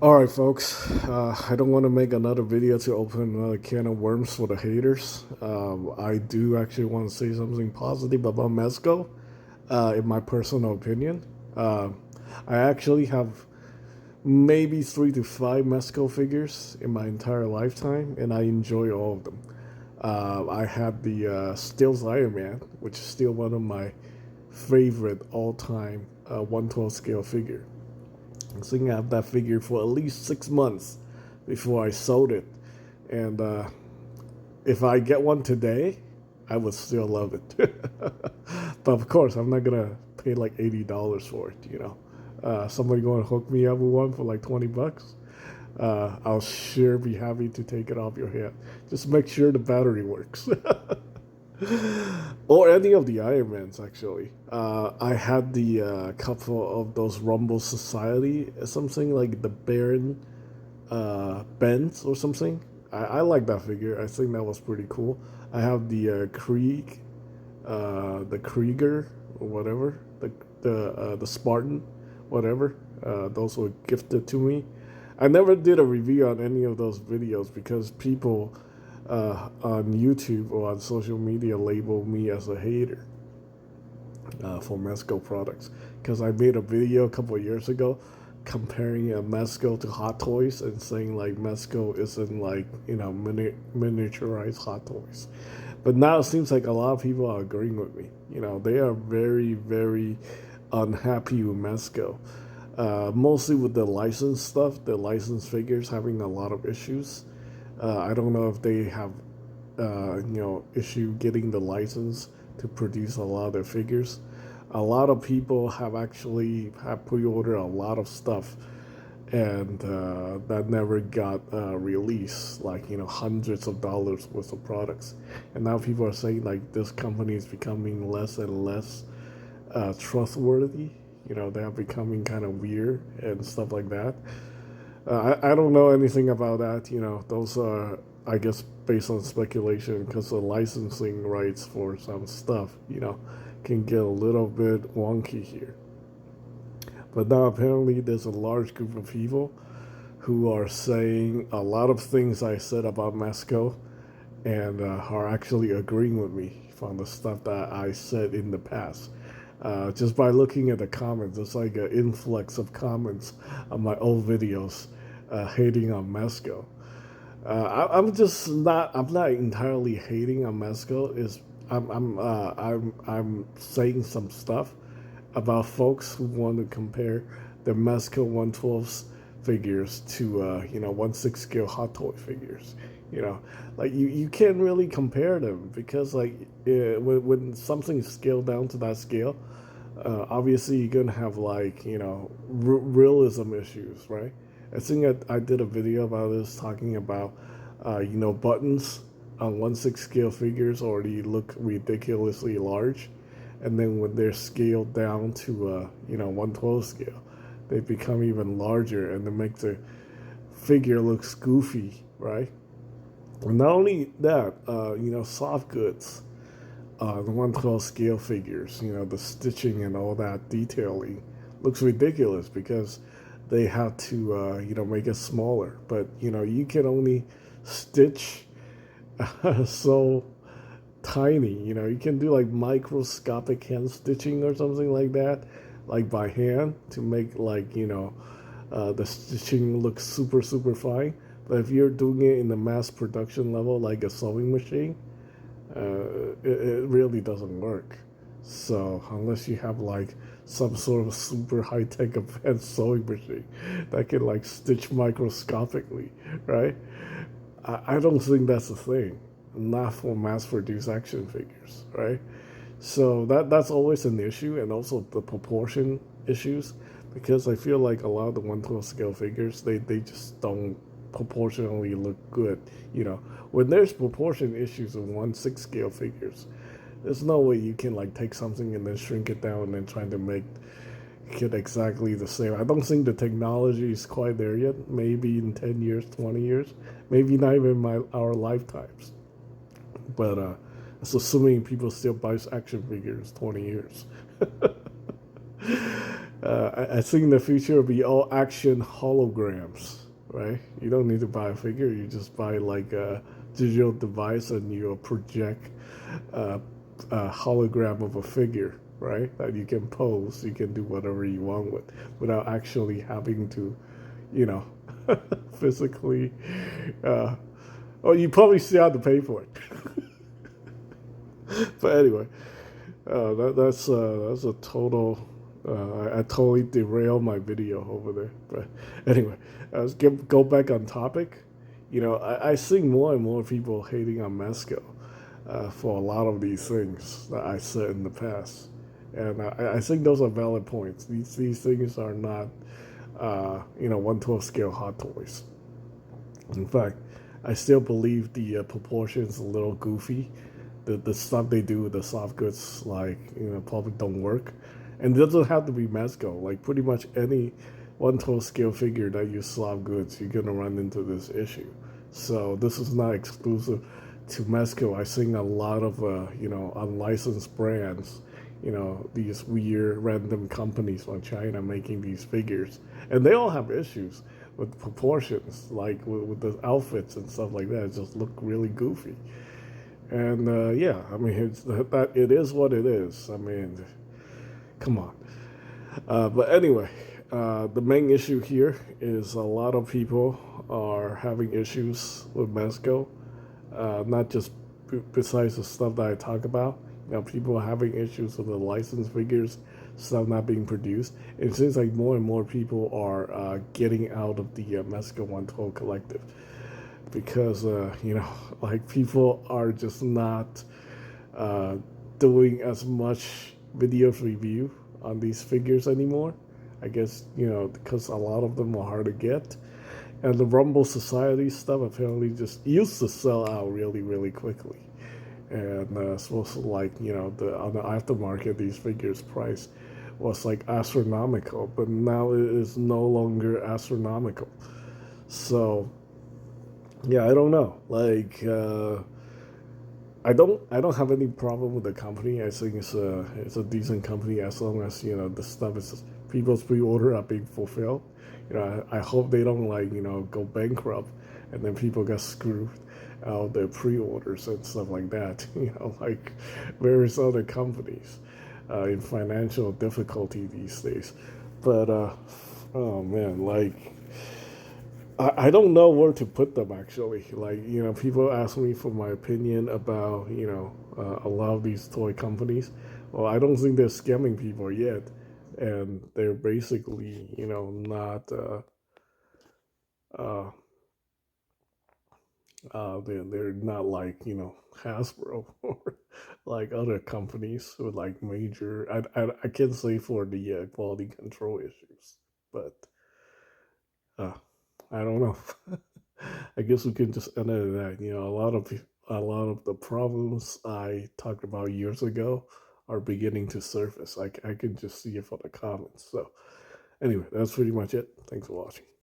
All right, folks. I don't want to make another video to open another can of worms for the haters. I do actually want to say something positive about Mezco, in my personal opinion. Uh, I actually have maybe 3 to 5 Mezco figures in my entire lifetime, and I enjoy all of them. I had the Stills Iron Man, which is still one of my favorite all-time 112 scale figure. So I have that figure for at least 6 months before I sold it. And if I get one today, I would still love it. But of course, I'm not gonna pay like $80 for it. Somebody gonna hook me up with one for like $20. I'll sure be happy to take it off your hand. Just make sure the battery works. Or any of the Ironmans, actually. I had the couple of those Rumble Society, something like the Baron Benz or something. I like that figure. I think that was pretty cool. I have the the Krieger or whatever, the Spartan, whatever. Those were gifted to me. I never did a review on any of those videos because people on YouTube or on social media label me as a hater for Mezco products because I made a video a couple of years ago comparing a Mezco to Hot Toys and saying like Mezco isn't like miniaturized Hot Toys. But now it seems like a lot of people are agreeing with me. They are very, very unhappy with Mezco. Mostly with the license stuff, the license figures having a lot of issues. I don't know if they have, issue getting the license to produce a lot of their figures. A lot of people have actually have pre-ordered a lot of stuff, and that never got released. Like hundreds of dollars worth of products, and now people are saying like this company is becoming less and less trustworthy. They are becoming kind of weird and stuff like that. I don't know anything about that. Those are, I guess, based on speculation because the licensing rights for some stuff, can get a little bit wonky here. But now apparently there's a large group of people who are saying a lot of things I said about Mezco and are actually agreeing with me from the stuff that I said in the past. Just by looking at the comments, it's like an influx of comments on my old videos hating on Mezco. I'm just not. I'm not entirely hating on Mezco. Is I'm saying some stuff about folks who want to compare the Mezco 112s figures to 1/6 scale Hot Toy figures. You know, like you can't really compare them because like when something's scaled down to that scale, obviously you're gonna have like realism issues, right? I think I did a video about this talking about buttons on 1/6 scale figures already look ridiculously large, and then when they're scaled down to 1/12 scale, they become even larger, and they make the figure looks goofy, right? And not only that, soft goods, the 1/12 scale figures, the stitching and all that detailing looks ridiculous because they have to, make it smaller. But, you can only stitch so tiny. You can do like microscopic hand stitching or something like that, like by hand to make like, the stitching look super, super fine. But if you're doing it in the mass production level, like a sewing machine, it really doesn't work. So unless you have like some sort of super high tech advanced sewing machine that can like stitch microscopically, right? I don't think that's a thing. Not for mass produced action figures, right? So that's always an issue, and also the proportion issues, because I feel like a lot of the 1/12 scale figures they just don't proportionally look good. When there's proportion issues in 1/6 scale figures, there's no way you can like take something and then shrink it down and then try to make it exactly the same. I don't think the technology is quite there yet. Maybe in 10 years, 20 years, maybe not even our lifetimes. But it's assuming people still buy action figures 20 years. I think the future will be all action holograms, right? You don't need to buy a figure. You just buy like a digital device and you project uh, a hologram of a figure, right? That you can pose. You can do whatever you want with without actually having to, you know, physically. Uh, oh, you probably still have to pay for it. But anyway, that's a total. I totally derailed my video over there. But anyway, go back on topic. I see more and more people hating on Mezco for a lot of these things that I said in the past, and I think those are valid points. These things are not 1/12 scale hot toys. In fact, I still believe the proportions a little goofy. The stuff they do with the soft goods, like probably don't work, and it doesn't have to be Mezco. Like pretty much any 1/12 scale figure that use soft goods, you're gonna run into this issue. So this is not exclusive to Mezco. I think a lot of unlicensed brands, these weird random companies from China making these figures, and they all have issues with proportions, like with the outfits and stuff like that. It just look really goofy. And yeah, I mean, it is what it is. I mean, come on. But anyway, the main issue here is a lot of people are having issues with Mezco, not just besides the stuff that I talk about. People are having issues with the licensed figures, stuff not being produced. It seems like more and more people are getting out of the Mezco 112 collective because like people are just not uh, doing as much video review on these figures anymore. I guess because a lot of them are hard to get, and the Rumble Society stuff apparently just used to sell out really really quickly, and supposed to like the on the aftermarket these figures price was like astronomical, but now it is no longer astronomical. So yeah, I don't know. Like, I don't have any problem with the company. I think it's a decent company as long as the stuff is people's pre-order are being fulfilled. I hope they don't like go bankrupt, and then people get screwed out of their pre-orders and stuff like that. Like various other companies in financial difficulty these days. But oh man, like. I don't know where to put them actually. Like, people ask me for my opinion about, a lot of these toy companies. Well, I don't think they're scamming people yet. And they're basically, not, uh, they're not like, Hasbro or like other companies with like major, I can't say for the quality control issues, but uh, I don't know. I guess we can just end it at that. A lot of the problems I talked about years ago are beginning to surface. I can just see it from the comments. So anyway, that's pretty much it. Thanks for watching.